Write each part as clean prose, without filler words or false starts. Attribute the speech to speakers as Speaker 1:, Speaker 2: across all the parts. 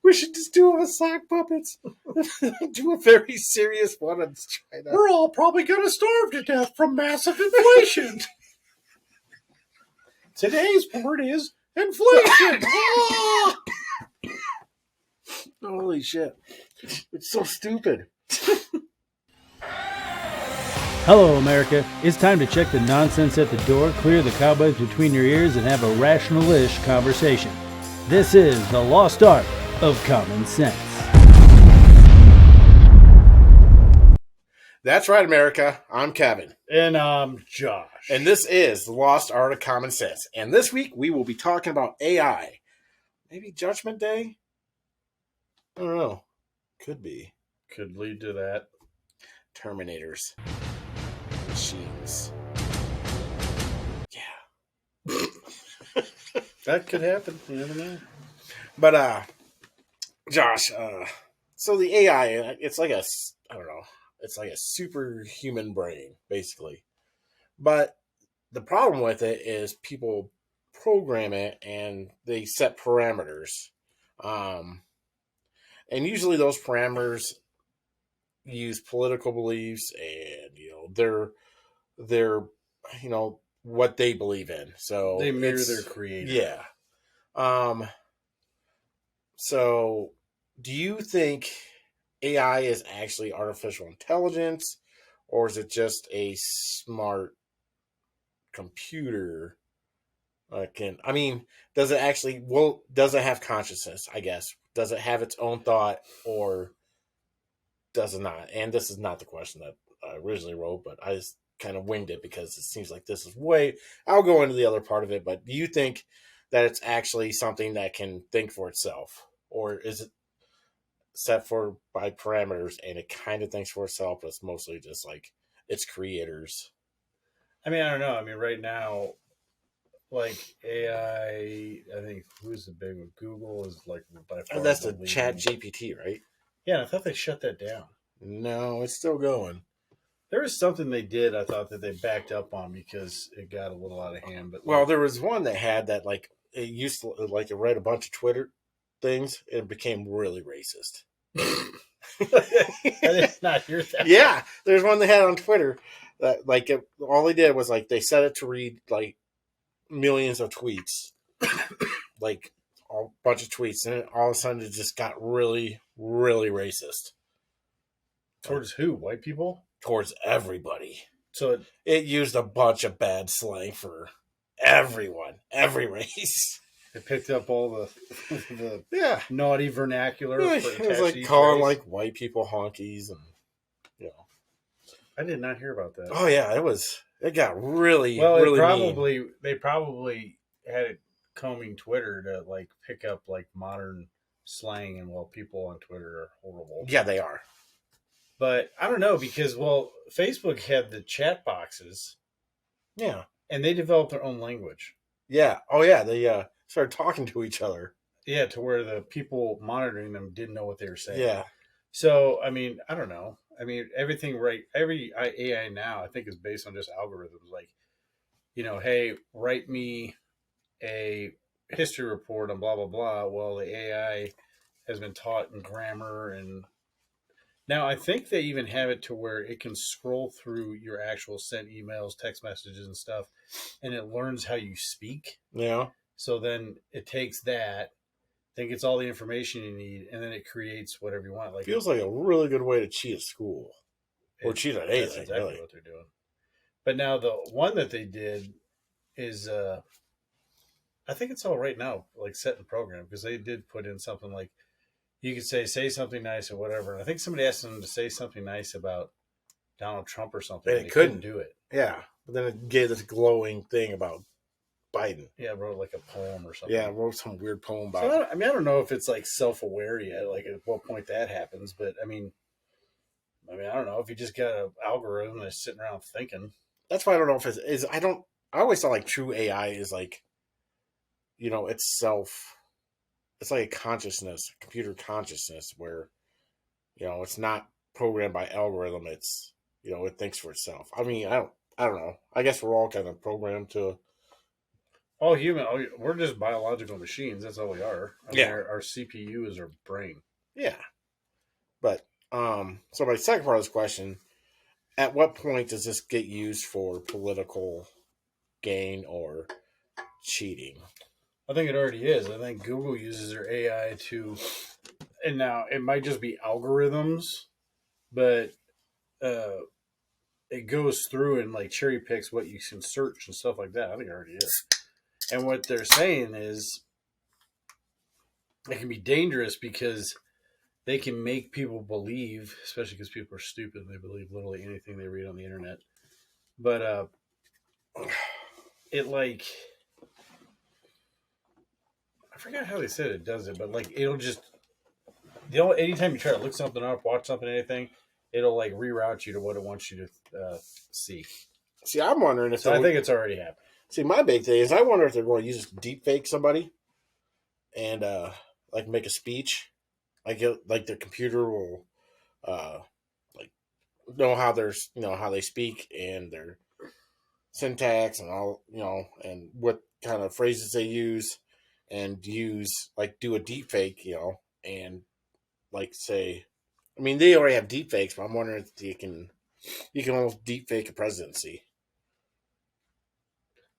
Speaker 1: We should just do it with sock puppets. Do a very serious one on China.
Speaker 2: We're all probably going to starve to death from massive inflation. Today's word is inflation.
Speaker 1: Holy shit. It's so stupid.
Speaker 3: Hello, America. It's time to check the nonsense at the door, clear the cobwebs between your ears, and have a rational-ish conversation. This is the lost art of common sense.
Speaker 1: That's right, America. I'm Kevin.
Speaker 2: And I'm Josh.
Speaker 1: And this is the lost art of common sense. And this week, we will be talking about AI. Maybe Judgment Day? I don't know. Could be.
Speaker 2: Could lead to that.
Speaker 1: Terminators. Machines. Yeah.
Speaker 2: That could happen. You never know.
Speaker 1: But, Josh, so the AI, it's like a, I don't know, it's like a superhuman brain, basically. But the problem with it is people program it and they set parameters. And usually those parameters use political beliefs and, they're what they believe in. So
Speaker 2: they mirror their creator.
Speaker 1: Yeah. So do you think AI is actually artificial intelligence, or is it just a smart computer? Does it actually, does it have consciousness, I guess? Does it have its own thought, or does it not? And this is not the question that I originally wrote, but I just kind of winged it because it seems like this is I'll go into the other part of it, but do you think that it's actually something that can think for itself, or is it set for by parameters and it kind of thinks for itself, but it's mostly just like its creators?
Speaker 2: I don't know. Right now, like AI, I think who's the big one? Google is like by far.
Speaker 1: That's the Chat GPT, right?
Speaker 2: Yeah, I thought they shut that down.
Speaker 1: No, it's still going.
Speaker 2: There was something they did, I thought, that they backed up on because it got a little out of hand.
Speaker 1: But there was one that had that, like, it used to, like, it read a bunch of Twitter things and it became really racist.
Speaker 2: I did not hear that.
Speaker 1: Yeah, there's one they had on Twitter that, like, all they did was, like, they set it to read, like, millions of tweets. Like, a bunch of tweets. And all of a sudden it just got really, really racist.
Speaker 2: Towards who? White people?
Speaker 1: Towards everybody.
Speaker 2: So
Speaker 1: it used a bunch of bad slang for everyone, every race.
Speaker 2: It picked up all the naughty vernacular.
Speaker 1: It was like calling like white people honkies, and
Speaker 2: I did not hear about that.
Speaker 1: Oh yeah, it got really
Speaker 2: really they probably had it combing Twitter to like pick up like modern slang, and people on Twitter are horrible.
Speaker 1: Yeah, they are.
Speaker 2: But I don't know because Facebook had the chat boxes.
Speaker 1: Yeah.
Speaker 2: And they developed their own language.
Speaker 1: Yeah. Oh yeah, they started talking to each other.
Speaker 2: Yeah, to where the people monitoring them didn't know what they were saying.
Speaker 1: Yeah.
Speaker 2: So, I don't know. Everything every AI now I think is based on just algorithms like, hey, write me a history report on blah blah blah. Well, the AI has been taught in grammar, and now I think they even have it to where it can scroll through your actual sent emails, text messages, and stuff, and it learns how you speak.
Speaker 1: Yeah.
Speaker 2: So then it takes that, then gets all the information you need, and then it creates whatever you want. Like
Speaker 1: feels like a really good way to cheat at school, or cheat at anything. That's
Speaker 2: exactly
Speaker 1: really
Speaker 2: what they're doing. But now the one that they did is, I think it's all right now, like set in program, because they did put in something like, you could say something nice or whatever. And I think somebody asked them to say something nice about Donald Trump or something.
Speaker 1: And it couldn't
Speaker 2: do it.
Speaker 1: Yeah. But then it gave this glowing thing about Biden.
Speaker 2: Yeah, wrote like a poem or something.
Speaker 1: Yeah, wrote some weird poem about
Speaker 2: it. I don't know if it's like self-aware yet, like at what point that happens. But I don't know if you just got an algorithm that's sitting around thinking.
Speaker 1: That's why I don't know if it's I always thought like true AI is like, it's self. It's like a consciousness, computer consciousness, where, it's not programmed by algorithm. It's, it thinks for itself. I don't know. I guess we're all kind of programmed to
Speaker 2: all human. We're just biological machines. That's all we are. I mean, our CPU is our brain.
Speaker 1: Yeah. But so my second part of this question: at what point does this get used for political gain or cheating?
Speaker 2: I think it already is. I think Google uses their AI to, and now it might just be algorithms, but it goes through and like cherry picks what you can search and stuff like that. I think it already is. And what they're saying is it can be dangerous because they can make people believe, especially because people are stupid, they believe literally anything they read on the internet. But it like, I forgot how they said it does it, but like it'll just, anytime you try to look something up, watch something, anything, it'll like reroute you to what it wants you to see.
Speaker 1: See, I'm wondering if
Speaker 2: So I think it's already happened.
Speaker 1: See, my big thing is I wonder if they're going to use deep fake somebody and like make a speech, like the computer will like know how how they speak and their syntax and all and what kind of phrases they use, and do a deep fake, and like say, I mean they already have deep fakes, but I'm wondering if you can almost deep fake a presidency.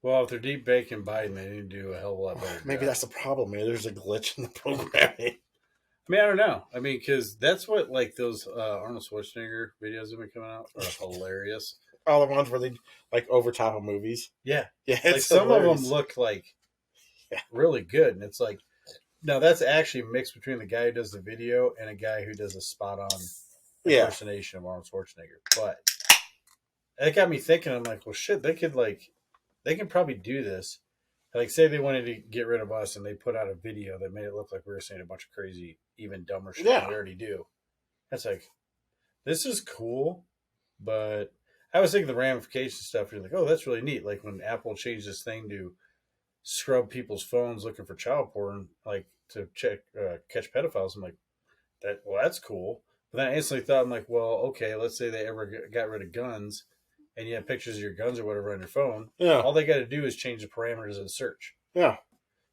Speaker 2: Well, if they're deep baking Biden, they need to do a hell of a lot better.
Speaker 1: Maybe that's the problem. Maybe there's a glitch in the programming.
Speaker 2: I mean, I don't know. I mean, because that's what like those Arnold Schwarzenegger videos have been coming out are hilarious.
Speaker 1: All the ones where they like over top of movies.
Speaker 2: Yeah,
Speaker 1: yeah.
Speaker 2: Like some of them look like really good, and it's like, no, that's actually mixed between the guy who does the video and a guy who does a spot on impersonation of Arnold Schwarzenegger. But that got me thinking. I'm like, well, shit, they can probably do this. Like, say they wanted to get rid of us and they put out a video that made it look like we were saying a bunch of crazy, even dumber shit than we already do. That's like, this is cool, but I was thinking the ramification stuff. You're like, oh, that's really neat. Like when Apple changed this thing to scrub people's phones looking for child porn, like to catch pedophiles. I'm like, that's cool. But then I instantly thought, I'm like, well, okay, let's say they ever got rid of guns, and you have pictures of your guns or whatever on your phone.
Speaker 1: Yeah.
Speaker 2: All they got to do is change the parameters of the search.
Speaker 1: Yeah.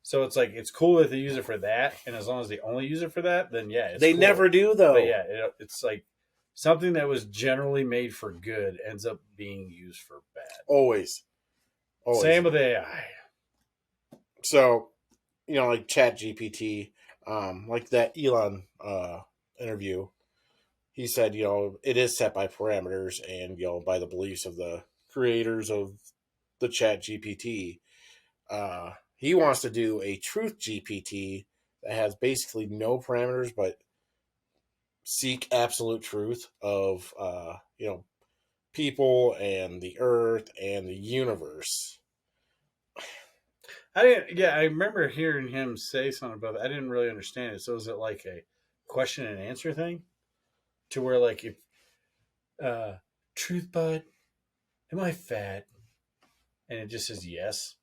Speaker 2: So it's like, it's cool that they use it for that. And as long as they only use it for that, then yeah.
Speaker 1: They cool. Never do, though.
Speaker 2: But yeah, it's like something that was generally made for good ends up being used for bad.
Speaker 1: Always.
Speaker 2: Same with AI.
Speaker 1: So, like ChatGPT, like that Elon interview, he said, it is set by parameters and, by the beliefs of the creators of the ChatGPT. He wants to do a truth GPT that has basically no parameters, but seek absolute truth of, people and the earth and the universe.
Speaker 2: I remember hearing him say something about that. I didn't really understand it. So is it like a question and answer thing? To where like if truth bud, am I fat? And it just says yes.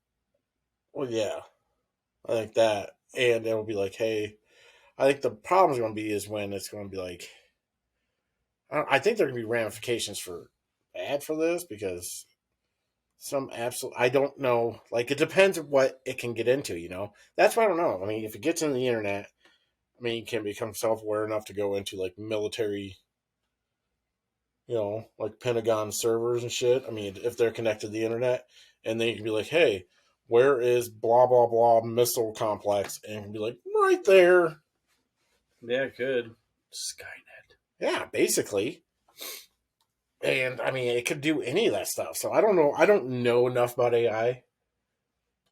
Speaker 1: Well, yeah. I think that. And it'll be like, hey, I think the problem's going to be is when it's going to be like, I think there are going to be ramifications for bad for this because I don't know. Like, it depends on what it can get into, That's what I don't know. I mean, if it gets into the internet, it can become self-aware enough to go into, like, military, like Pentagon servers and shit. I mean, if they're connected to the internet, and then you can be like, hey, where is blah, blah, blah missile complex? And it can be like, right there.
Speaker 2: Yeah, it could. Skynet.
Speaker 1: Yeah, basically. And, it could do any of that stuff. So, I don't know. I don't know enough about AI.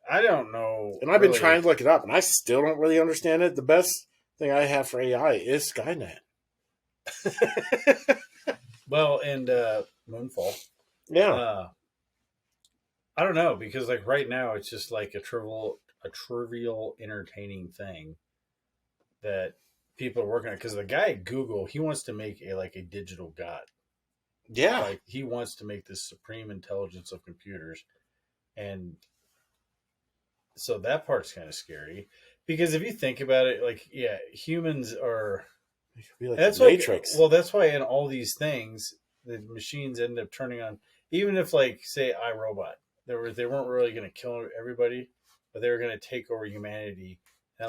Speaker 2: I don't know.
Speaker 1: And I've been trying to look it up, and I still don't really understand it. The best thing I have for AI is Skynet.
Speaker 2: Well, and Moonfall.
Speaker 1: Yeah.
Speaker 2: I don't know, because like right now it's just like a trivial entertaining thing that people are working on. Because the guy at Google, he wants to make a digital god.
Speaker 1: Yeah.
Speaker 2: Like he wants to make this supreme intelligence of computers. And so that part's kind of scary. Because if you think about it, like, yeah, humans are...
Speaker 1: Like
Speaker 2: that's
Speaker 1: the Matrix.
Speaker 2: Well, that's why in all these things, the machines end up turning on... Even if, like, say, iRobot, they weren't really going to kill everybody, but they were going to take over humanity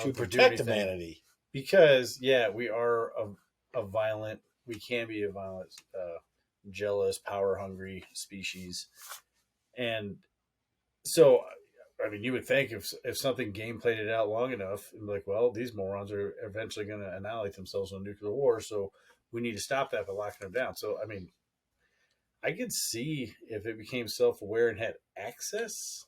Speaker 1: to protect humanity.
Speaker 2: Because we are we can be a violent, jealous, power hungry species, and so I mean, you would think if something game played it out long enough, and like, well, these morons are eventually going to annihilate themselves in a nuclear war, so we need to stop that by locking them down. So I mean, I could see if it became self-aware and had access.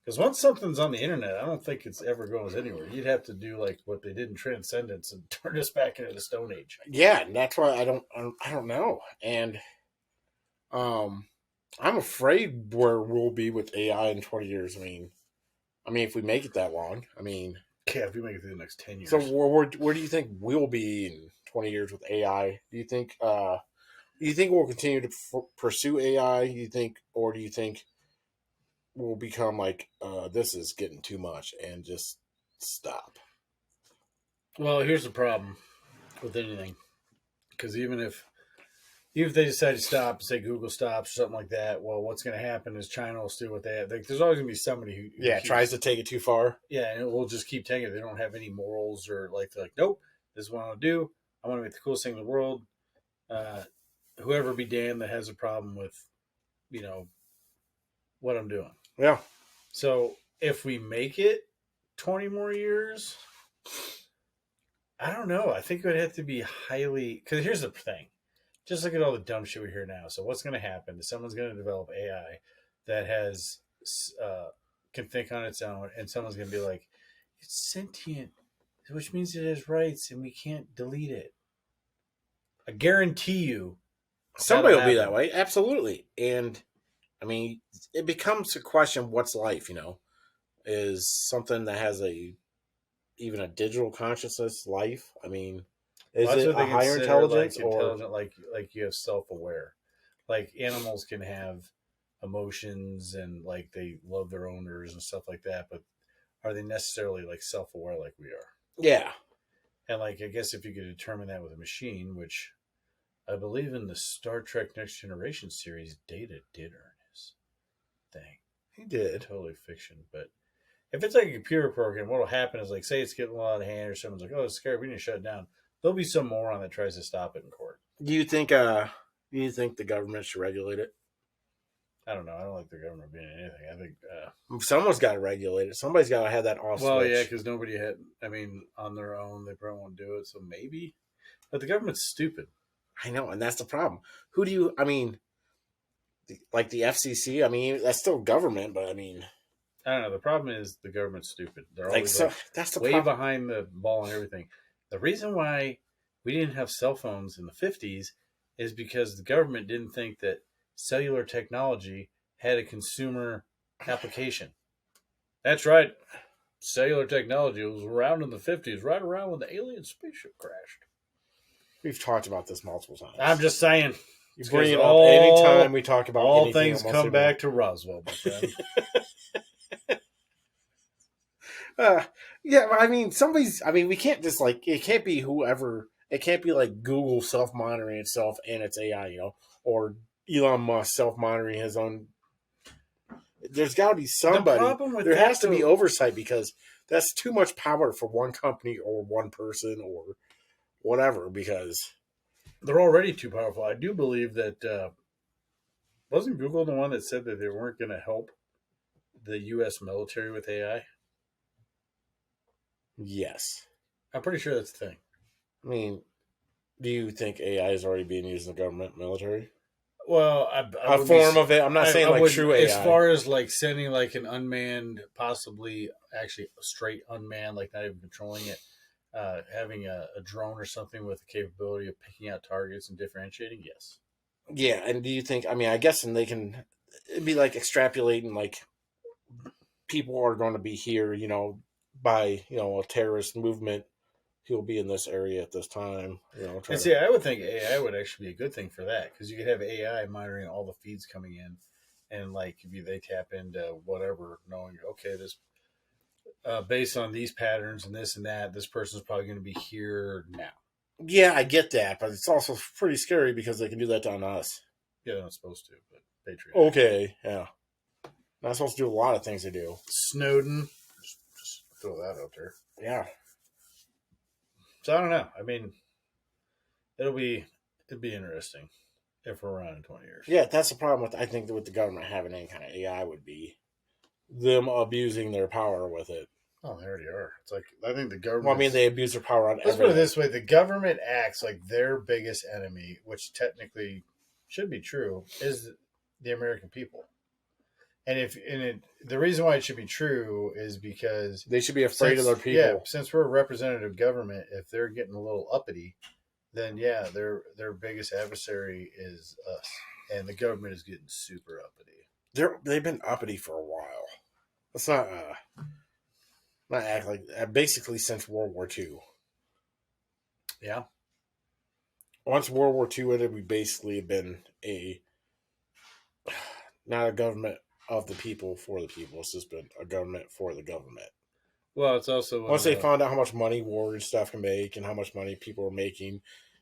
Speaker 2: Because once something's on the internet, I don't think it's ever goes anywhere. You'd have to do like what they did in Transcendence and turn us back into the Stone Age.
Speaker 1: Yeah, and that's why I don't know. And I'm afraid where we'll be with AI in 20 years. I mean, if we make it that long,
Speaker 2: yeah, if we make it through the next 10 years.
Speaker 1: So where do you think we'll be in 20 years with AI? Do you think we'll continue to pursue AI? Do you think we'll become like, this is getting too much and just stop?
Speaker 2: Well, here's the problem with anything. Because even if they decide to stop and say Google stops or something like that, well, what's going to happen is China will steal what they have. Like, there's always going to be somebody who
Speaker 1: tries to take it too far.
Speaker 2: Yeah, and we'll just keep taking it. They don't have any morals or like, they're like, nope, this is what I want to do. I want to make the coolest thing in the world. Whoever be damned that has a problem with, what I'm doing.
Speaker 1: Yeah.
Speaker 2: So if we make it 20 more years, I don't know. I think it would have to be highly, because here's the thing. Just look at all the dumb shit we hear now. So what's going to happen is someone's going to develop AI that has can think on its own, and someone's going to be like, it's sentient, which means it has rights, and we can't delete it. I guarantee you,
Speaker 1: somebody will be that way. Absolutely. And it becomes a question: what's life? Is something that has even a digital consciousness life? Is it a higher intelligence or
Speaker 2: like you have self-aware? Like animals can have emotions and like they love their owners and stuff like that, but are they necessarily like self-aware like we are?
Speaker 1: Yeah.
Speaker 2: And like I guess if you could determine that with a machine, which I believe in the Star Trek Next Generation series, Data did earn his thing.
Speaker 1: He did.
Speaker 2: Totally fiction, but if it's like a computer program, what'll happen is like say it's getting a lot of hand or someone's like, oh, it's scary, we need to shut it down. There'll be some moron that tries to stop it in court.
Speaker 1: Do you think the government should regulate it?
Speaker 2: I don't know. I don't like the government being anything. I think
Speaker 1: someone's got to regulate it. Somebody's got to have that off switch.
Speaker 2: Well, yeah, because nobody had. On their own, they probably won't do it. So maybe, but the government's stupid.
Speaker 1: I know, and that's the problem. Who do you? Like the FCC. That's still government, but I
Speaker 2: don't know. The problem is the government's stupid. They're always
Speaker 1: that's the
Speaker 2: way
Speaker 1: problem.
Speaker 2: Behind the ball and everything. The reason why we didn't have cell phones in the 50s is because the government didn't think that cellular technology had a consumer application. That's right. Cellular technology was around in the 50s, right around when the alien spaceship crashed.
Speaker 1: We've talked about this multiple times.
Speaker 2: I'm just saying.
Speaker 1: You bring it up anytime we talk about
Speaker 2: all things come back to Roswell, my friend.
Speaker 1: we can't just it can't be whoever. It can't be like Google self-monitoring itself and its AI, or Elon Musk self-monitoring his own. There's got to be somebody. There has to be oversight because that's too much power for one company or one person or whatever. Because
Speaker 2: they're already too powerful. I do believe that wasn't Google the one that said that they weren't going to help the U.S. military with AI?
Speaker 1: Yes.
Speaker 2: I'm pretty sure that's the thing.
Speaker 1: Do you think AI is already being used in the government military?
Speaker 2: Well,
Speaker 1: a form of it. I'm not saying like true AI.
Speaker 2: As far as like sending like an unmanned, possibly actually a straight unmanned, like not even controlling it, having a drone or something with the capability of picking out targets and differentiating, yes.
Speaker 1: Yeah, and do you think, I guess and they can, it'd be like extrapolating like people are going to be here, by, a terrorist movement. He'll be in this area at this time.
Speaker 2: And see, I would think AI would actually be a good thing for that because you could have AI monitoring all the feeds coming in, and like if they tap into whatever, knowing okay, this based on these patterns and this and that, this person's probably going to be here now.
Speaker 1: Yeah, I get that, but it's also pretty scary because they can do that on us.
Speaker 2: Yeah, they're not supposed to, but Patriot.
Speaker 1: Okay, yeah, not supposed to do a lot of things they do.
Speaker 2: Snowden, throw that out there.
Speaker 1: Yeah.
Speaker 2: So I don't know. I mean, it'd be interesting if we're around in 20 years.
Speaker 1: Yeah, that's the problem with, I think, with the government having any kind of AI would be them abusing their power with it.
Speaker 2: Oh, they already are. It's like, I think the government.
Speaker 1: Well, I mean, they abuse their power on
Speaker 2: Let's put it this way: the government acts like their biggest enemy, which technically should be true, is the American people. And the reason why it should be true is because
Speaker 1: they should be afraid of their people.
Speaker 2: Yeah, since we're a representative government, if they're getting a little uppity, then yeah, their biggest adversary is us, and the government is getting super uppity.
Speaker 1: They've been uppity for a while. Let's not act like basically since World War II.
Speaker 2: Yeah.
Speaker 1: Once World War II ended, we basically have been not a government of the people for the people. It's just been a government for the government.
Speaker 2: Well, it's also
Speaker 1: once they found out how much money war and stuff can make, and how much money people were making,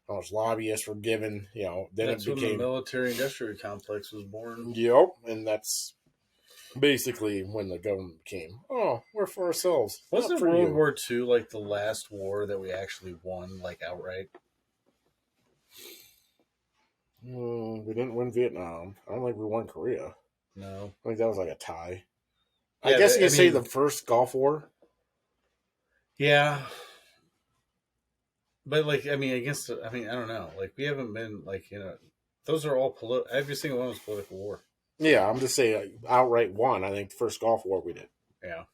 Speaker 1: how much lobbyists were given, then
Speaker 2: that's
Speaker 1: it became
Speaker 2: when the military-industrial complex was born.
Speaker 1: Yep, and that's basically when the government became, we're for ourselves.
Speaker 2: Wasn't World War II like the last war that we actually won, like outright?
Speaker 1: We didn't win Vietnam. I don't think we won Korea.
Speaker 2: No.
Speaker 1: I think that was like a tie.
Speaker 2: Yeah,
Speaker 1: I guess you could say the first Gulf War.
Speaker 2: Yeah. But, I don't know. We haven't been, those are all every single one was political war.
Speaker 1: Yeah, I'm just saying outright won. I think the first Gulf War we did.
Speaker 2: Yeah.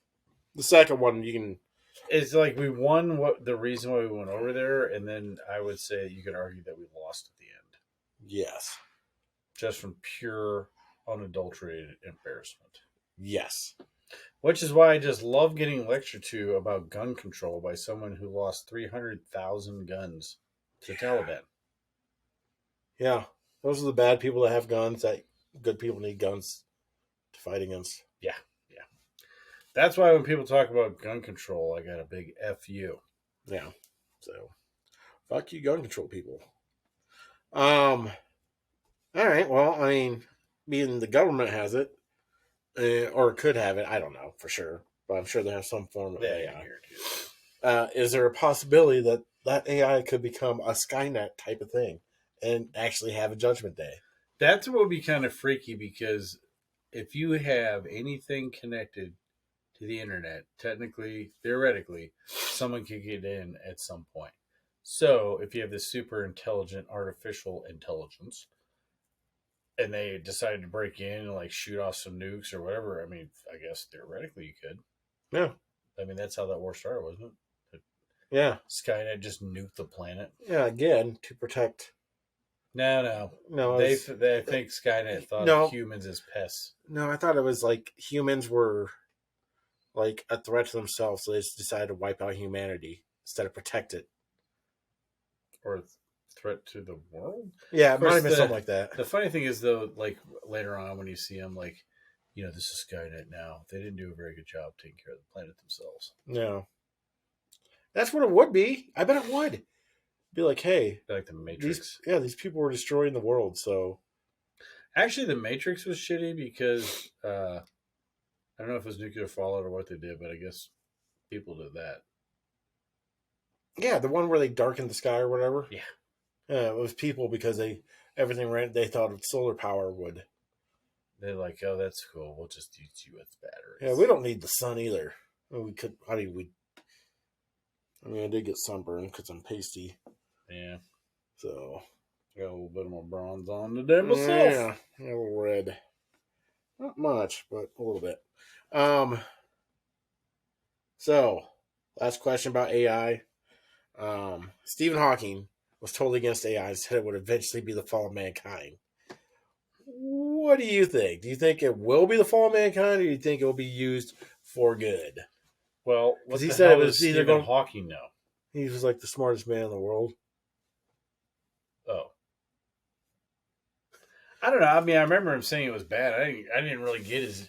Speaker 1: The second one, you can...
Speaker 2: It's like we won the reason why we went over there, and then I would say you could argue that we lost at the end.
Speaker 1: Yes.
Speaker 2: Just from pure, unadulterated embarrassment.
Speaker 1: Yes.
Speaker 2: Which is why I just love getting lectured to about gun control by someone who lost 300,000 guns to the Taliban.
Speaker 1: Yeah. Those are the bad people that have guns. That good people need guns to fight against.
Speaker 2: Yeah. Yeah. That's why when people talk about gun control, I got a big FU.
Speaker 1: Yeah. So, fuck you gun control people. All right. Well, I mean, being the government has it, or could have it, I don't know for sure, but I'm sure they have some form of AI. Is there a possibility that AI could become a Skynet type of thing and actually have a judgment day?
Speaker 2: That's what would be kind of freaky, because if you have anything connected to the internet, technically, theoretically, someone could get in at some point. So if you have this super intelligent artificial intelligence and they decided to break in and shoot off some nukes or whatever, I mean, I guess theoretically you could.
Speaker 1: Yeah.
Speaker 2: I mean, that's how that war started, wasn't it?
Speaker 1: Yeah.
Speaker 2: Skynet just nuked the planet.
Speaker 1: Yeah, again, to protect.
Speaker 2: No. They think Skynet thought of humans as pests.
Speaker 1: No, I thought it was humans were a threat to themselves, so they just decided to wipe out humanity instead of protect it.
Speaker 2: Or threat to the world?
Speaker 1: Yeah, it might have been something like that.
Speaker 2: The funny thing is, though, later on when you see them, this is Skynet now. They didn't do a very good job taking care of the planet themselves.
Speaker 1: No. That's what it would be. I bet it would. Be like, hey.
Speaker 2: Like the Matrix.
Speaker 1: These people were destroying the world, so.
Speaker 2: Actually, the Matrix was shitty because, I don't know if it was nuclear fallout or what they did, but I guess people did that.
Speaker 1: Yeah, the one where they darkened the sky or whatever.
Speaker 2: Yeah.
Speaker 1: Yeah, it was people because they thought solar power would.
Speaker 2: They're like, oh, that's cool. We'll just use you with batteries.
Speaker 1: Yeah, we don't need the sun either. We could. I did get sunburned because I'm pasty.
Speaker 2: Yeah.
Speaker 1: So
Speaker 2: got a little bit of my bronze on today myself.
Speaker 1: Yeah, a little red. Not much, but a little bit. So, last question about AI. Stephen Hawking was totally against AI and said it would eventually be the fall of mankind. What do you think? Do you think it will be the fall of mankind, or do you think it will be used for good?
Speaker 2: Well, what
Speaker 1: he
Speaker 2: the
Speaker 1: said
Speaker 2: hell
Speaker 1: it was
Speaker 2: does Stephen Hawking know?
Speaker 1: He was the smartest man in the world.
Speaker 2: Oh. I don't know. I mean, I remember him saying it was bad. I didn't really get his...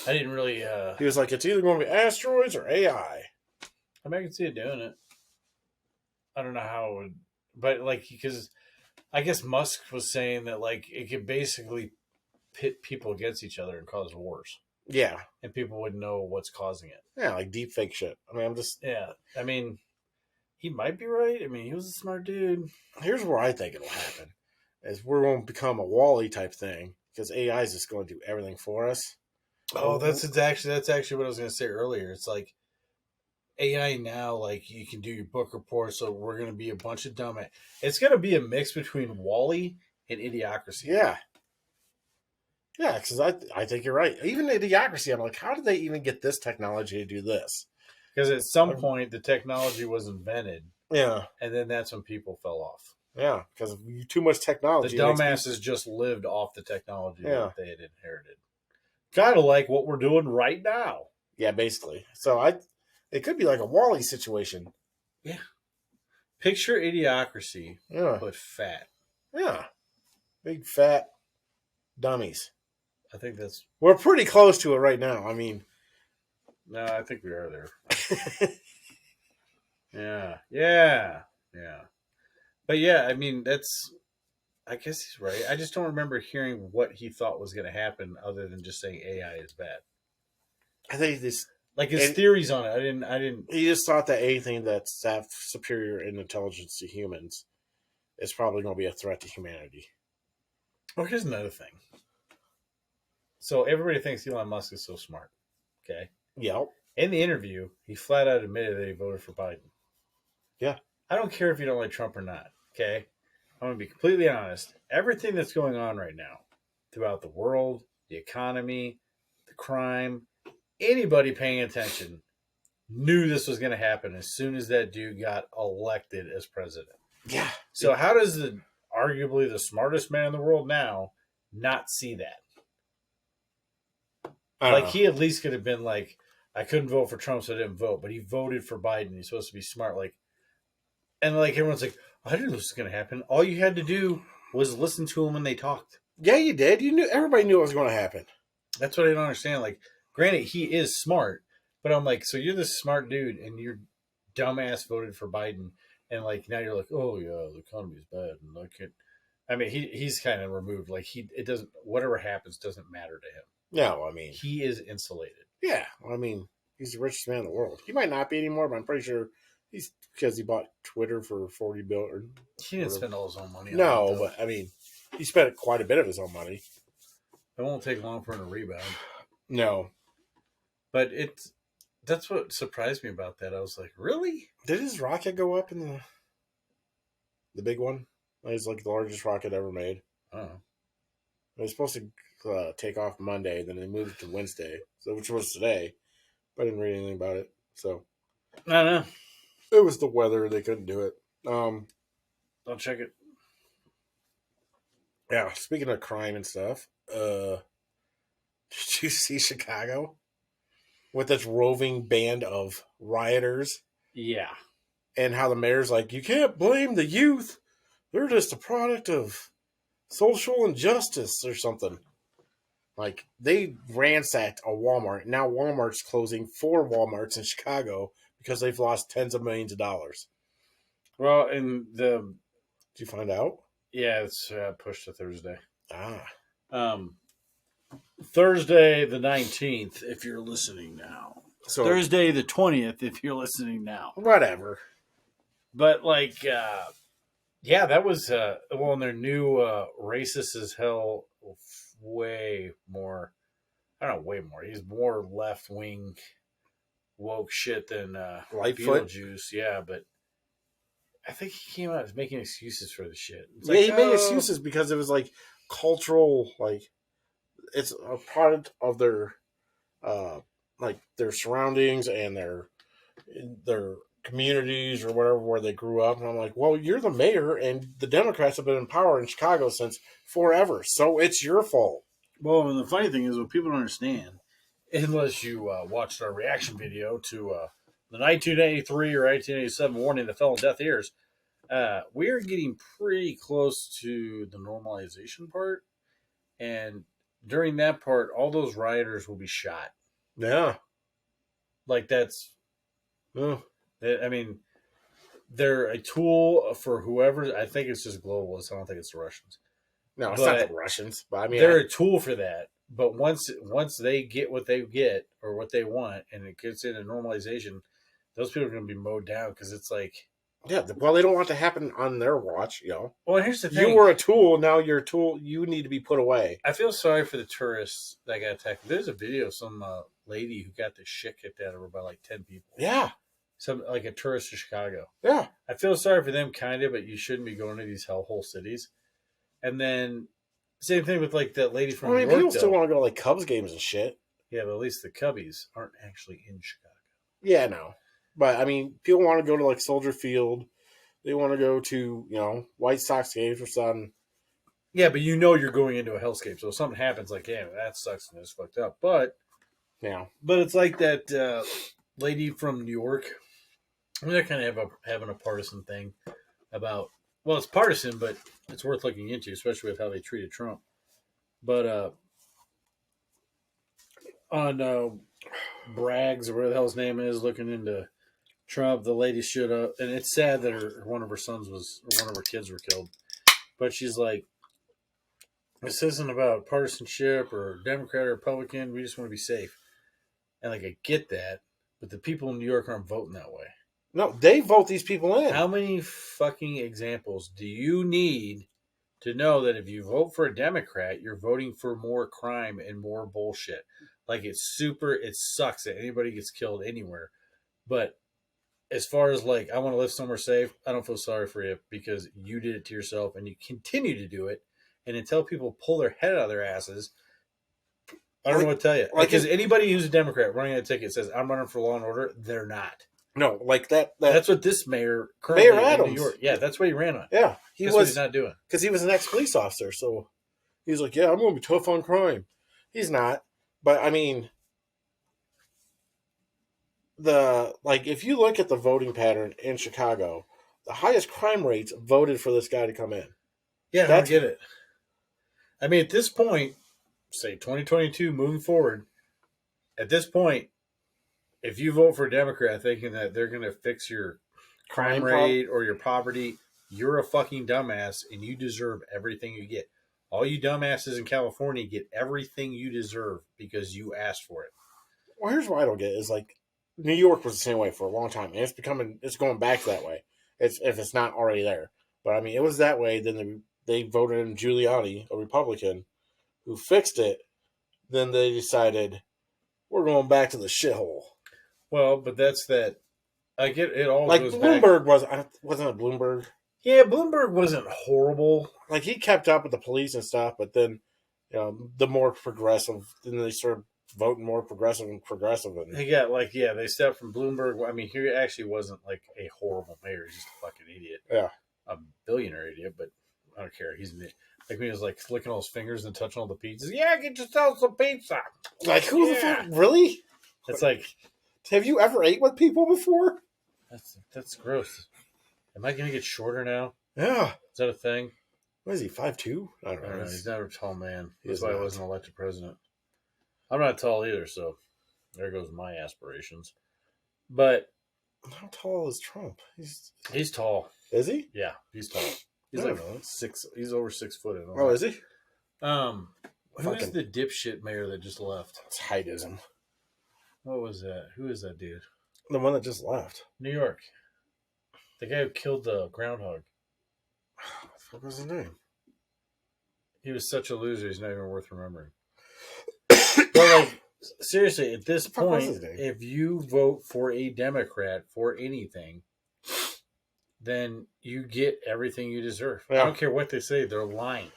Speaker 2: I didn't really...
Speaker 1: He was like, it's either going to be asteroids or AI.
Speaker 2: I mean, I can see it doing it. I don't know how it would... But, because I guess Musk was saying that, it could basically pit people against each other and cause wars.
Speaker 1: Yeah.
Speaker 2: and people would know what's causing it.
Speaker 1: Yeah, like deep fake shit. I mean,
Speaker 2: Yeah. I mean, he might be right. I mean, he was a smart dude.
Speaker 1: here's where I think it'll happen. Is we're going to become a WALL-E type thing because AI is just going to do everything for us.
Speaker 2: Oh, that's actually what I was going to say earlier. It's like AI now, like you can do your book report, so we're going to be a bunch of dumb. It's going to be a mix between WALL-E and Idiocracy.
Speaker 1: Yeah. Yeah, because I think you're right. Even Idiocracy, I'm like, how did they even get this technology to do this?
Speaker 2: Because at some point the technology was invented,
Speaker 1: Yeah.
Speaker 2: and then that's when people fell off.
Speaker 1: Yeah, because too much
Speaker 2: The
Speaker 1: technology.
Speaker 2: dumbasses just lived off the technology
Speaker 1: Yeah.
Speaker 2: that they had inherited. Kind of like what we're doing right now.
Speaker 1: Yeah, basically. So it could be like a WALL-E situation.
Speaker 2: Yeah. Picture Idiocracy,
Speaker 1: Yeah.
Speaker 2: but fat.
Speaker 1: Yeah. Big fat dummies.
Speaker 2: I think that's.
Speaker 1: We're pretty close to it right now. I mean,
Speaker 2: No, I think we are there. Yeah. But yeah, I mean, that's. I guess he's right. I just don't remember hearing what he thought was going to happen, other than just saying AI is bad.
Speaker 1: I think this.
Speaker 2: Like his theories on it, I didn't.
Speaker 1: He just thought that anything that's that superior in intelligence to humans is probably going to be a threat to humanity.
Speaker 2: Well, here's another thing. So everybody thinks Elon Musk is so smart. Okay.
Speaker 1: Yep.
Speaker 2: In the interview, he flat out admitted that he voted for Biden.
Speaker 1: Yeah.
Speaker 2: I don't care if you don't like Trump or not. Okay. I'm going to be completely honest. Everything that's going on right now throughout the world, the economy, the crime, anybody paying attention knew this was going to happen as soon as that dude got elected as president.
Speaker 1: Yeah.
Speaker 2: So how does arguably the smartest man in the world now not see that? Like, he at least could have been like, I couldn't vote for Trump, so I didn't vote. But he voted for Biden. He's supposed to be smart. Like, and like everyone's like, I didn't know this was going to happen. All you had to do was listen to them when they talked.
Speaker 1: Yeah, you did. You knew. Everybody knew it was going to happen.
Speaker 2: That's what I don't understand. Like, granted, he is smart, but I'm like, so you're this smart dude, and your dumbass voted for Biden, and like now you're like, oh yeah, the economy is bad, and I can't. I mean, he's kind of removed. Like it doesn't. Whatever happens doesn't matter to him.
Speaker 1: No, I mean,
Speaker 2: he is insulated.
Speaker 1: Yeah, I mean, he's the richest man in the world. He might not be anymore, but I'm pretty sure he's because he bought Twitter for $40 billion.
Speaker 2: He didn't spend all his own money.
Speaker 1: No, but I mean, he spent quite a bit of his own money.
Speaker 2: It won't take long for him to rebound.
Speaker 1: No,
Speaker 2: but that's what surprised me about that. I was like, really?
Speaker 1: Did his rocket go up in the big one? It was like the largest rocket ever made.
Speaker 2: Oh.
Speaker 1: It was supposed to take off Monday, then they moved it to Wednesday, which was today. But I didn't read anything about it, so
Speaker 2: I don't know.
Speaker 1: It was the weather; they couldn't do it.
Speaker 2: I'll check it.
Speaker 1: Yeah, speaking of crime and stuff, did you see Chicago with its roving band of rioters?
Speaker 2: Yeah,
Speaker 1: and how the mayor's like, you can't blame the youth; they're just a product of social injustice or something. Like, they ransacked a Walmart. Now Walmart's closing 4 Walmarts in Chicago because they've lost tens of millions of dollars.
Speaker 2: Well, and did
Speaker 1: you find out?
Speaker 2: Yeah, it's pushed to Thursday.
Speaker 3: Thursday the 19th, if you're listening now.
Speaker 1: So
Speaker 3: Thursday the 20th, if you're listening now.
Speaker 1: Whatever.
Speaker 2: But, like, yeah, that was, well, and their new racist as hell, way more, I don't know, way more. He's more left-wing woke shit than Beetlejuice. Yeah, but I think he came out as making excuses for the shit. It's
Speaker 1: he made excuses because it was, like, cultural, like, it's a product of their, like, their surroundings and their communities or whatever where they grew up. And I'm like, well, you're the mayor and the Democrats have been in power in Chicago since forever, so it's your fault.
Speaker 3: Well, and the funny thing is what people don't understand,
Speaker 2: unless you watched our reaction video to the 1983 or 1987 warning that fell on deaf ears, we're getting pretty close to the normalization part, and during that part all those rioters will be shot.
Speaker 1: Yeah,
Speaker 2: like that's I mean, they're a tool for whoever. I think it's just globalists. I don't think it's the Russians.
Speaker 1: No, it's not the Russians. But I mean,
Speaker 2: they're a tool for that. But once they get what they get or what they want, and it gets into normalization, those people are going to be mowed down because it's like,
Speaker 1: Yeah, well, they don't want it to happen on their watch, you know.
Speaker 2: well, here's the thing:
Speaker 1: You were a tool, now you're a tool. You need to be put away.
Speaker 2: I feel sorry for the tourists that got attacked. There's a video of some lady who got the shit kicked out of her by like 10 people.
Speaker 1: Yeah,
Speaker 2: Some like a tourist to Chicago.
Speaker 1: yeah.
Speaker 2: I feel sorry for them, kind of, but you shouldn't be going to these hellhole cities. And then same thing with like that lady from
Speaker 1: I mean,
Speaker 2: New York.
Speaker 1: people still want to go to like Cubs games and shit.
Speaker 2: Yeah, but at least the Cubbies aren't actually in Chicago.
Speaker 1: Yeah, no. But I mean, people want to go to like Soldier Field. They want to go to, you know, White Sox games or something.
Speaker 2: Yeah, but you know you're going into a hellscape. So if something happens, like, yeah, that sucks and it's fucked up. But
Speaker 1: Yeah.
Speaker 2: But it's like that lady from New York. I mean, they're kind of having a partisan thing about. Well, it's partisan, but it's worth looking into, especially with how they treated Trump. But on Braggs or whatever the hell his name is, looking into Trump, the lady stood up, and it's sad that one of her sons was, or one of her kids were killed. But she's like, this isn't about partisanship or Democrat or Republican. We just want to be safe. And like, I get that, but the people in New York aren't voting that way.
Speaker 1: No, they vote these people in.
Speaker 2: How many fucking examples do you need to know that if you vote for a Democrat, you're voting for more crime and more bullshit? Like, it sucks that anybody gets killed anywhere. But as far as like, I want to live somewhere safe, I don't feel sorry for you because you did it to yourself and you continue to do it. And until people pull their head out of their asses, I don't know what to tell you. Because anybody who's a Democrat running a ticket says, I'm running for law and order, they're not.
Speaker 1: No, like that.
Speaker 2: That's what this mayor currently
Speaker 1: Mayor Adams.
Speaker 2: in New York. Yeah, that's what he ran on.
Speaker 1: Yeah,
Speaker 2: That's what he's not doing.
Speaker 1: Because he was an ex-police officer, so he's like, yeah, I'm going to be tough on crime. He's not. But, I mean, if you look at the voting pattern in Chicago, the highest crime rates voted for this guy to come in.
Speaker 2: Yeah, I don't get it. I mean, at this point, say 2022, moving forward, at this point, if you vote for a Democrat thinking that they're going to fix your crime rate or your poverty, you're a fucking dumbass and you deserve everything you get. All you dumbasses in California get everything you deserve because you asked for it.
Speaker 1: Well, here's what I don't get is like New York was the same way for a long time, and it's going back that way. If it's not already there. But I mean, it was that way. Then they voted in Giuliani, a Republican, who fixed it. Then they decided we're going back to the shithole.
Speaker 2: Well, but that's that. I get it. All
Speaker 1: like
Speaker 2: goes
Speaker 1: Bloomberg
Speaker 2: back.
Speaker 1: wasn't it Bloomberg?
Speaker 2: Yeah, Bloomberg wasn't horrible.
Speaker 1: Like he kept up with the police and stuff, but then the more progressive, then they started voting more progressive and progressive. And
Speaker 2: he got they stepped from Bloomberg. I mean, he actually wasn't like a horrible mayor. He's just a fucking idiot.
Speaker 1: Yeah,
Speaker 2: a billionaire idiot, but I don't care. He's an idiot. Like when he was like licking all his fingers and touching all the pizzas. Yeah, get yourself some pizza.
Speaker 1: Like who the fuck? Really?
Speaker 2: It's like,
Speaker 1: have you ever ate with people before?
Speaker 2: That's gross. Am I going to get shorter now?
Speaker 1: Yeah.
Speaker 2: Is that a thing?
Speaker 1: What is he, 5'2"? I don't know.
Speaker 2: He's not a tall man.
Speaker 1: That's
Speaker 2: why he wasn't elected president. I'm not tall either, so there goes my aspirations. But
Speaker 1: how tall is Trump?
Speaker 2: He's tall.
Speaker 1: Is he?
Speaker 2: Yeah, he's tall. He's like 6. He's over 6 foot.
Speaker 1: Oh, is he?
Speaker 2: Who is the dipshit mayor that just left?
Speaker 1: It's heightism.
Speaker 2: What was that? Who is that dude?
Speaker 1: The one that just left.
Speaker 2: New York. The guy who killed the groundhog.
Speaker 1: What was his name?
Speaker 2: He was such a loser, he's not even worth remembering. But like, seriously, at this point, if you vote for a Democrat for anything, then you get everything you deserve. Yeah. I don't care what they say, they're lying.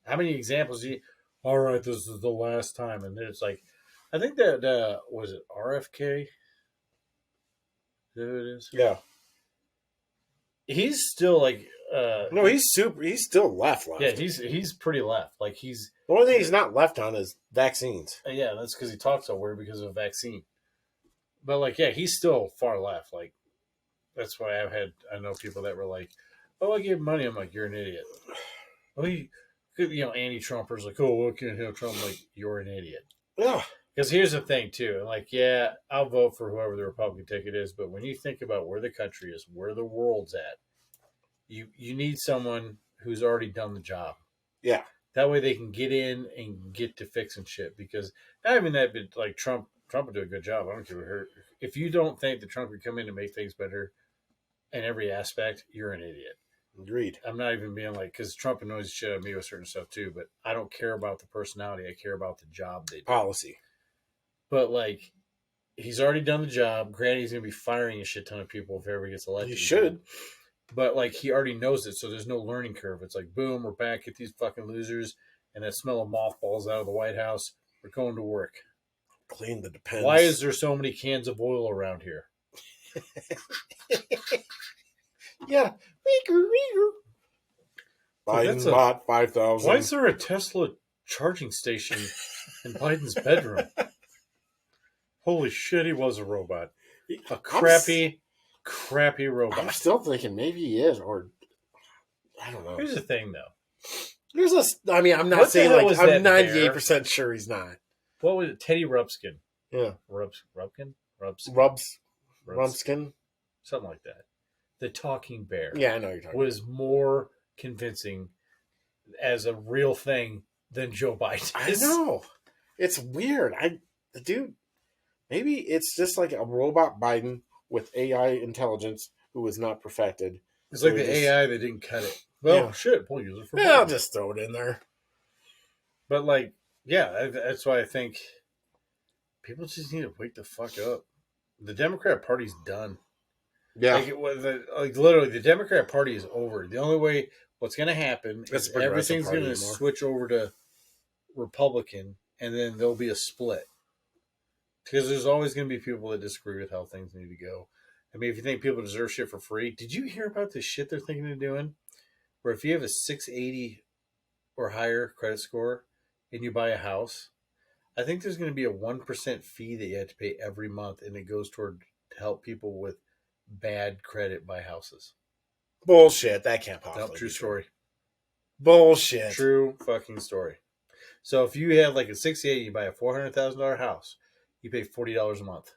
Speaker 2: How many examples do you... All right, this is the last time. And then it's like, I think that, was it RFK? Is that who it is?
Speaker 1: Yeah.
Speaker 2: He's still like...
Speaker 1: no, he's still left.
Speaker 2: Yeah, he's pretty left. Like the
Speaker 1: only thing he's not left on is vaccines.
Speaker 2: Yeah, that's because he talks so weird because of a vaccine. But like, yeah, he's still far left. Like that's why I know people that were like, "Oh, I give him money." I'm like, "You're an idiot." Oh, anti-Trumpers like, "Oh, I can't have Trump." I'm like, you're an idiot.
Speaker 1: Yeah.
Speaker 2: Because here's the thing too. Like, yeah, I'll vote for whoever the Republican ticket is, but when you think about where the country is, where the world's at. You need someone who's already done the job.
Speaker 1: Yeah.
Speaker 2: That way they can get in and get to fixing shit. Because not even that, but like Trump would do a good job. I don't care. If you don't think that Trump would come in and make things better in every aspect, you're an idiot.
Speaker 1: Agreed.
Speaker 2: I'm not even being like, because Trump annoys the shit out of me with certain stuff too, but I don't care about the personality. I care about the job they do.
Speaker 1: Policy.
Speaker 2: But like, he's already done the job. Granted, he's going to be firing a shit ton of people if he ever gets elected.
Speaker 1: He should.
Speaker 2: But like, he already knows it, so there's no learning curve. It's like, boom, we're back at these fucking losers, and that smell of mothballs out of the White House. We're going to work.
Speaker 1: Clean the depends.
Speaker 2: Why is there so many cans of oil around here?
Speaker 1: Yeah. Biden bought 5,000.
Speaker 2: Why is there a Tesla charging station in Biden's bedroom? Holy shit, he was a robot. A crappy robot.
Speaker 1: I'm still thinking maybe he is, or I don't know.
Speaker 2: Here's the thing, though.
Speaker 1: I'm not
Speaker 2: What
Speaker 1: saying
Speaker 2: the hell
Speaker 1: like
Speaker 2: was
Speaker 1: I'm
Speaker 2: that
Speaker 1: 98% sure he's not.
Speaker 2: What was it? Teddy Ruxpin.
Speaker 1: Yeah.
Speaker 2: Rumpkin?
Speaker 1: Rumskin?
Speaker 2: Something like that. The talking bear.
Speaker 1: Yeah, I know you're talking
Speaker 2: was more convincing as a real thing than Joe Biden.
Speaker 1: I know. It's weird. Dude, maybe it's just like a robot Biden with AI intelligence who is not perfected.
Speaker 2: It's like the AI that didn't cut it. Well, shit, pull user for
Speaker 1: I'll just throw it in there.
Speaker 2: But like, yeah, that's why I think people just need to wake the fuck up. The Democrat Party's done.
Speaker 1: Yeah.
Speaker 2: Like literally, the Democrat Party is over. The only way what's going to happen is everything's going to switch over to Republican, and then there'll be a split. Because there's always going to be people that disagree with how things need to go. I mean, if you think people deserve shit for free, did you hear about the shit they're thinking of doing? Where if you have a 680 or higher credit score and you buy a house, I think there's going to be a 1% fee that you have to pay every month, and it goes toward to help people with bad credit buy houses.
Speaker 1: Bullshit. That can't possibly
Speaker 2: Nope, true story.
Speaker 1: Bullshit.
Speaker 2: True fucking story. So if you have like a 680, you buy a $400,000 house, you pay $40 a month.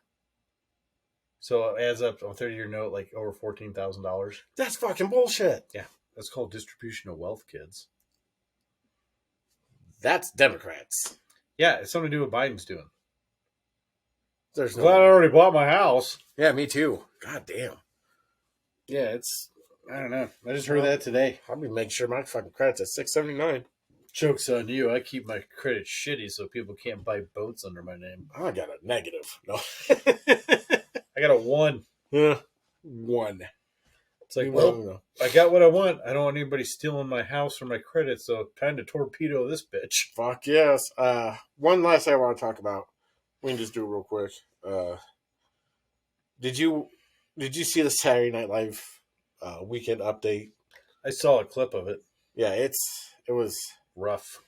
Speaker 2: So it adds up on a 30-year note like over $14,000.
Speaker 1: That's fucking bullshit.
Speaker 2: Yeah. That's called distribution of wealth, kids.
Speaker 1: That's Democrats.
Speaker 2: Yeah, it's something to do with what Biden's doing.
Speaker 1: There's
Speaker 2: Glad I already bought my house.
Speaker 1: Yeah, me too. God damn.
Speaker 2: Yeah, I don't know. I just heard that today.
Speaker 1: I'll be making sure my fucking credit's at 679.
Speaker 2: Joke's on you. I keep my credit shitty so people can't buy boats under my name.
Speaker 1: I got a negative. No.
Speaker 2: I got a 1.
Speaker 1: Yeah. 1.
Speaker 2: It's like, well, I got what I want. I don't want anybody stealing my house or my credit, so time to torpedo this bitch.
Speaker 1: Fuck yes. One last thing I want to talk about. We can just do it real quick. Did you see the Saturday Night Live weekend update?
Speaker 2: I saw a clip of it.
Speaker 1: Yeah, it was
Speaker 2: rough.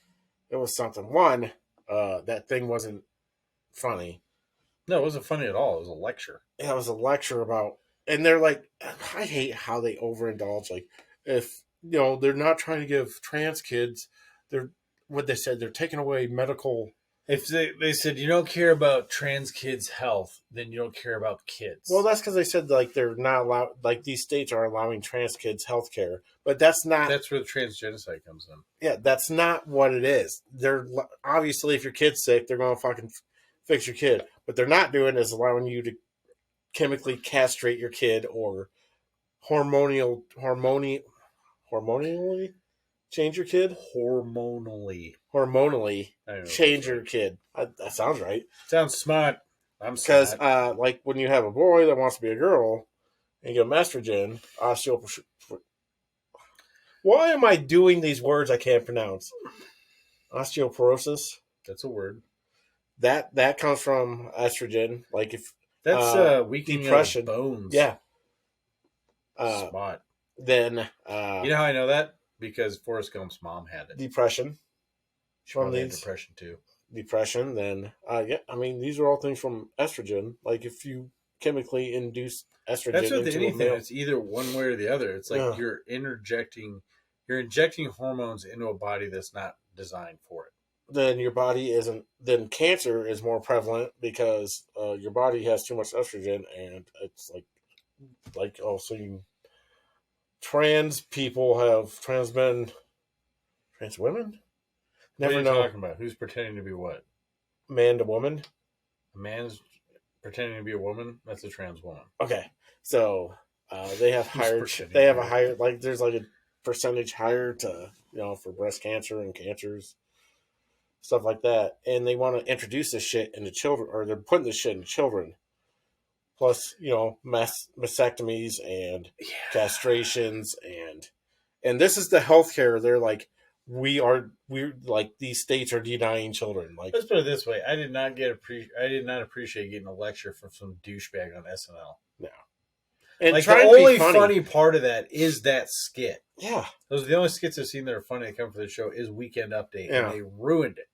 Speaker 1: It was something. One, that thing wasn't funny.
Speaker 2: No, it wasn't funny at all. It was a lecture.
Speaker 1: Yeah, it was a lecture about, and they're like, I hate how they overindulge. Like, if they're not trying to give trans kids, they're taking away medical.
Speaker 2: If they said you don't care about trans kids' health, then you don't care about kids.
Speaker 1: Well, that's because they said like they're not allowed. Like these states are allowing trans kids health care, but that's not.
Speaker 2: That's where the trans genocide comes in.
Speaker 1: Yeah, that's not what it is. They're obviously, if your kid's sick, they're going to fucking fix your kid. What they're not doing is allowing you to chemically castrate your kid or hormonally change your kid. Hormonally change your kid. That sounds right.
Speaker 2: Sounds smart.
Speaker 1: Because like when you have a boy that wants to be a girl and you give them estrogen, why am I doing these words I can't pronounce? Osteoporosis.
Speaker 2: That's a word.
Speaker 1: That comes from estrogen. Like if
Speaker 2: that's weakening depression, of bones.
Speaker 1: Yeah.
Speaker 2: Smart.
Speaker 1: Then
Speaker 2: you know how I know that? Because Forrest Gump's mom had it.
Speaker 1: Depression.
Speaker 2: From these depression too.
Speaker 1: Depression. Then yeah. I mean, these are all things from estrogen. Like if you chemically induce estrogen
Speaker 2: that's with
Speaker 1: into
Speaker 2: anything.
Speaker 1: a male,
Speaker 2: it's either one way or the other. It's like you're injecting hormones into a body that's not designed for it.
Speaker 1: Then your body isn't. Then cancer is more prevalent because your body has too much estrogen, and it's like also trans people have trans men, trans women.
Speaker 2: What are
Speaker 1: Never
Speaker 2: you
Speaker 1: know.
Speaker 2: talking about? Who's pretending to be what?
Speaker 1: Man to woman.
Speaker 2: A man's pretending to be a woman? That's a trans woman.
Speaker 1: Okay, so they have hired.
Speaker 2: pretending
Speaker 1: They
Speaker 2: to
Speaker 1: have
Speaker 2: be
Speaker 1: a higher, like there's like a percentage higher to for breast cancer and cancers, stuff like that, and they want to introduce this shit into children, or they're putting this shit into children. Plus, mastectomies and castrations and this is the healthcare. They're like, we're like these states are denying children. Like,
Speaker 2: Let's put it this way: I did not appreciate getting a lecture from some douchebag on SNL.
Speaker 1: no, and
Speaker 2: Like the
Speaker 1: trying to be
Speaker 2: only
Speaker 1: funny.
Speaker 2: funny part of that is that skit.
Speaker 1: Yeah,
Speaker 2: Those are the only skits I've seen that are funny that come for the show. Is Weekend Update,
Speaker 1: Yeah.
Speaker 2: and they ruined it.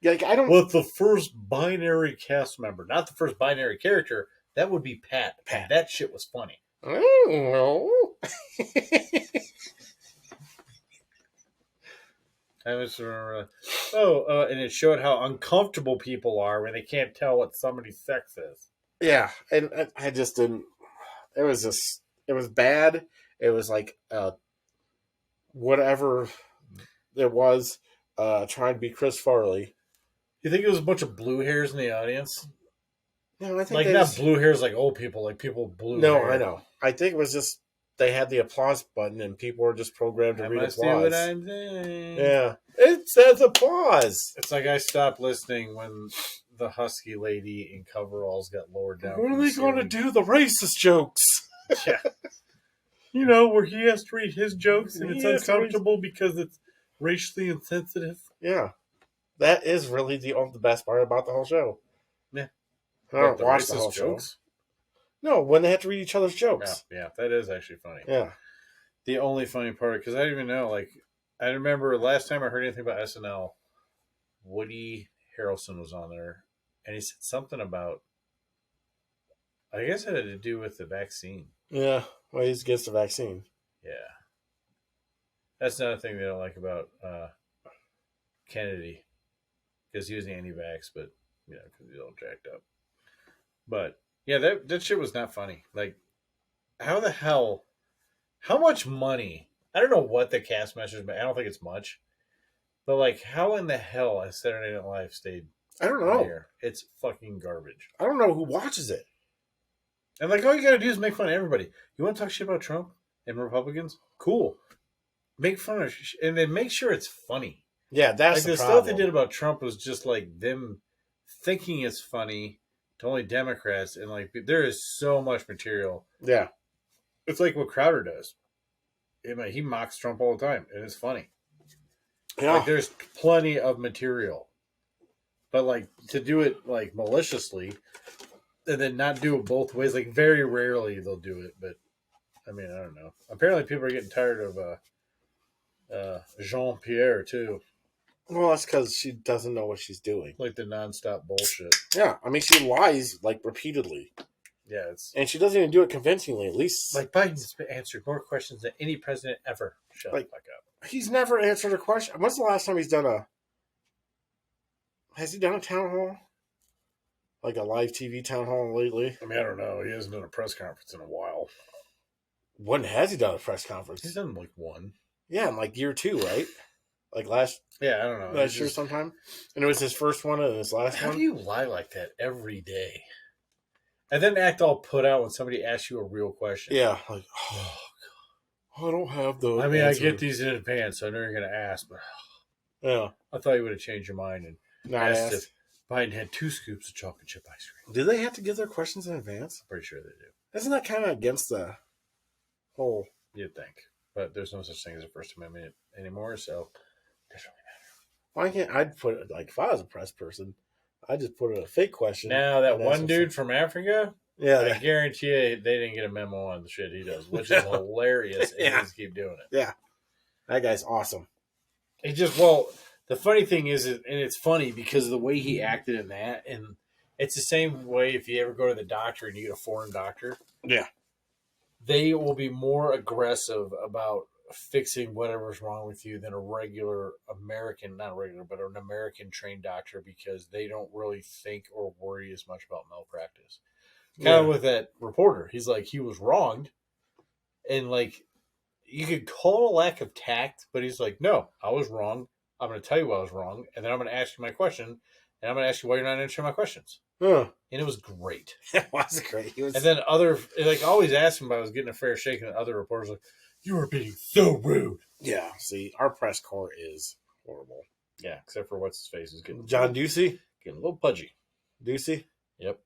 Speaker 1: like I don't.
Speaker 2: With the first binary cast member, not the first binary character. That would be Pat.
Speaker 1: Pat.
Speaker 2: That shit was funny.
Speaker 1: I don't know.
Speaker 2: I was and it showed how uncomfortable people are when they can't tell what somebody's sex is.
Speaker 1: Yeah, and I just didn't. It was bad. It was like whatever it was, trying to be Chris Farley.
Speaker 2: You think it was a bunch of blue hairs in the audience?
Speaker 1: No, I think
Speaker 2: Like not blue hairs like old people, like people with blue
Speaker 1: No,
Speaker 2: hair.
Speaker 1: I know. I think it was just they had the applause button and people were just programmed to
Speaker 2: I
Speaker 1: read
Speaker 2: must
Speaker 1: applause.
Speaker 2: do what I'm saying.
Speaker 1: Yeah, it says applause.
Speaker 2: It's like I stopped listening when the husky lady in coveralls got lowered down.
Speaker 1: When are
Speaker 2: from
Speaker 1: they
Speaker 2: the
Speaker 1: going to
Speaker 2: ceiling.
Speaker 1: do the racist jokes?
Speaker 2: Yeah. Where he has to read his jokes and it's uncomfortable because it's racially insensitive.
Speaker 1: Yeah, that is really the best part about the whole show.
Speaker 2: Yeah.
Speaker 1: I don't
Speaker 2: the
Speaker 1: watch the
Speaker 2: racist
Speaker 1: whole
Speaker 2: jokes?
Speaker 1: show. No, when they have to read each other's jokes.
Speaker 2: Yeah, that is actually funny.
Speaker 1: Yeah.
Speaker 2: The only funny part, because I didn't even know, like, I remember last time I heard anything about SNL, Woody Harrelson was on there, and he said something about, I guess it had to do with the vaccine.
Speaker 1: Yeah, well, he's against the vaccine.
Speaker 2: Yeah. That's another thing they don't like about Kennedy, because he was anti-vax, but, because he's all jacked up. But, yeah, that shit was not funny. Like, how much money, I don't know what the cast measures, but I don't think it's much. But, like, how in the hell has Saturday Night Live stayed
Speaker 1: I don't know.
Speaker 2: there? It's fucking garbage.
Speaker 1: I don't know who watches it.
Speaker 2: And, like, all you gotta do is make fun of everybody. You want to talk shit about Trump and Republicans? Cool. Make fun of and then make sure it's funny.
Speaker 1: Yeah, that's
Speaker 2: like the
Speaker 1: problem.
Speaker 2: stuff they did about Trump was just like them thinking it's funny to only Democrats, and like there is so much material.
Speaker 1: Yeah,
Speaker 2: it's like what Crowder does. He mocks Trump all the time, and it's funny.
Speaker 1: Yeah,
Speaker 2: like there's plenty of material, but like to do it like maliciously, and then not do it both ways. Like very rarely they'll do it, but I mean I don't know. Apparently people are getting tired of Jean-Pierre too.
Speaker 1: Well, that's because she doesn't know what she's doing.
Speaker 2: Like the nonstop bullshit.
Speaker 1: Yeah, I mean she lies like repeatedly.
Speaker 2: Yeah, it's
Speaker 1: and she doesn't even do it convincingly. At least
Speaker 2: like Biden's answered more questions than any president ever. Shut the fuck up.
Speaker 1: He's never answered a question. When's the last time he's done has he done a town hall? Like a live TV town hall lately?
Speaker 2: I mean, I don't know. He hasn't done a press conference in a while.
Speaker 1: When has he done a press conference?
Speaker 2: He's done like one.
Speaker 1: Yeah, in like year 2, right? Like last.
Speaker 2: Yeah, I don't know.
Speaker 1: Last year sometime, and it was his first one and his last one.
Speaker 2: How do you lie like that every day? And then act all put out when somebody asks you a real question.
Speaker 1: Yeah, like, oh, God, I don't have the.
Speaker 2: I mean,
Speaker 1: answer.
Speaker 2: I get these in advance, so I know you're going to ask, but
Speaker 1: yeah,
Speaker 2: I thought you would have changed your mind and asked if Biden had 2 scoops of chocolate chip ice cream.
Speaker 1: Do they have to give their questions in advance?
Speaker 2: I'm pretty sure they do.
Speaker 1: Isn't that kind of against the whole?
Speaker 2: You'd think, but there's no such thing as a First Amendment anymore, so it doesn't really matter.
Speaker 1: Why can't I'd put it like if I was a press person, I'd just put a fake question.
Speaker 2: Now that one dude from Africa,
Speaker 1: yeah,
Speaker 2: I guarantee you they didn't get a memo on the shit he does, which is hilarious. And he just keep doing it.
Speaker 1: Yeah, that guy's awesome.
Speaker 2: The funny thing is, and it's funny because of the way he acted in that, and it's the same way if you ever go to the doctor and you get a foreign doctor.
Speaker 1: Yeah,
Speaker 2: they will be more aggressive about fixing whatever's wrong with you than a regular American, not regular, but an American trained doctor, because they don't really think or worry as much about malpractice. Kind of with that reporter. He's like, he was wronged. And like, you could call it a lack of tact, but he's like, no, I was wrong. I'm going to tell you what I was wrong, and then I'm going to ask you my question, and I'm going to ask you why you're not answering my questions.
Speaker 1: Huh.
Speaker 2: And it was great.
Speaker 1: It was great.
Speaker 2: And then always asked him if I was getting a fair shake, and other reporters like, you were being so rude.
Speaker 1: Yeah, see, our press corps is horrible.
Speaker 2: Yeah, except for what's his face is getting
Speaker 1: John Ducey?
Speaker 2: getting a little pudgy.
Speaker 1: Ducey?
Speaker 2: Yep.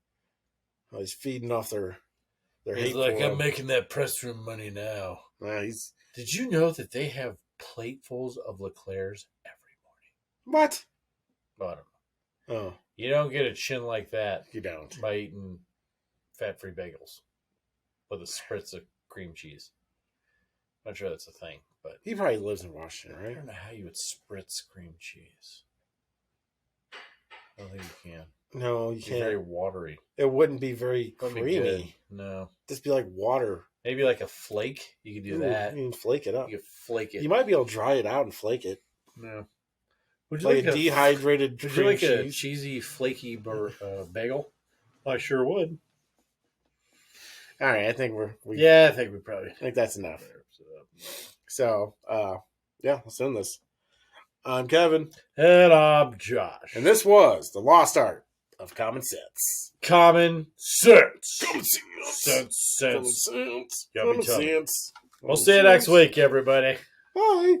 Speaker 1: Oh, he's feeding off their
Speaker 2: He's
Speaker 1: hate
Speaker 2: like,
Speaker 1: for
Speaker 2: I'm
Speaker 1: him.
Speaker 2: making that press room money now.
Speaker 1: He's
Speaker 2: Did you know that they have platefuls of Leclerc's every
Speaker 1: what?
Speaker 2: morning? I don't know.
Speaker 1: Oh,
Speaker 2: You don't get a chin like that
Speaker 1: you don't.
Speaker 2: by eating fat-free bagels with a spritz of cream cheese. I'm not sure that's a thing, but
Speaker 1: He probably lives in Washington,
Speaker 2: I
Speaker 1: right?
Speaker 2: don't know how you would spritz cream cheese. I don't think you can.
Speaker 1: No, you
Speaker 2: It's very
Speaker 1: can't.
Speaker 2: watery.
Speaker 1: It wouldn't be very
Speaker 2: Wouldn't be good.
Speaker 1: creamy.
Speaker 2: No.
Speaker 1: Just be like water.
Speaker 2: Maybe like a flake. You could do
Speaker 1: Ooh,
Speaker 2: that.
Speaker 1: You can flake it up.
Speaker 2: You could flake it.
Speaker 1: You might be able to dry it out and flake it.
Speaker 2: No. Would you
Speaker 1: Like a dehydrated
Speaker 2: Would you
Speaker 1: cream
Speaker 2: like a
Speaker 1: cheese.
Speaker 2: cheesy, flaky bagel? I sure would.
Speaker 1: All right, I think
Speaker 2: Yeah, I think we probably.
Speaker 1: I think that's enough. So, yeah, let's end this. I'm Kevin,
Speaker 2: And I'm Josh.
Speaker 1: and this was the Lost Art of Common Sense.
Speaker 2: Common sense.
Speaker 1: Common sense.
Speaker 2: Sense.
Speaker 1: Common sense.
Speaker 2: Yummy
Speaker 1: Common
Speaker 2: tummy.
Speaker 1: sense.
Speaker 2: We'll see you next week, everybody.
Speaker 1: Bye.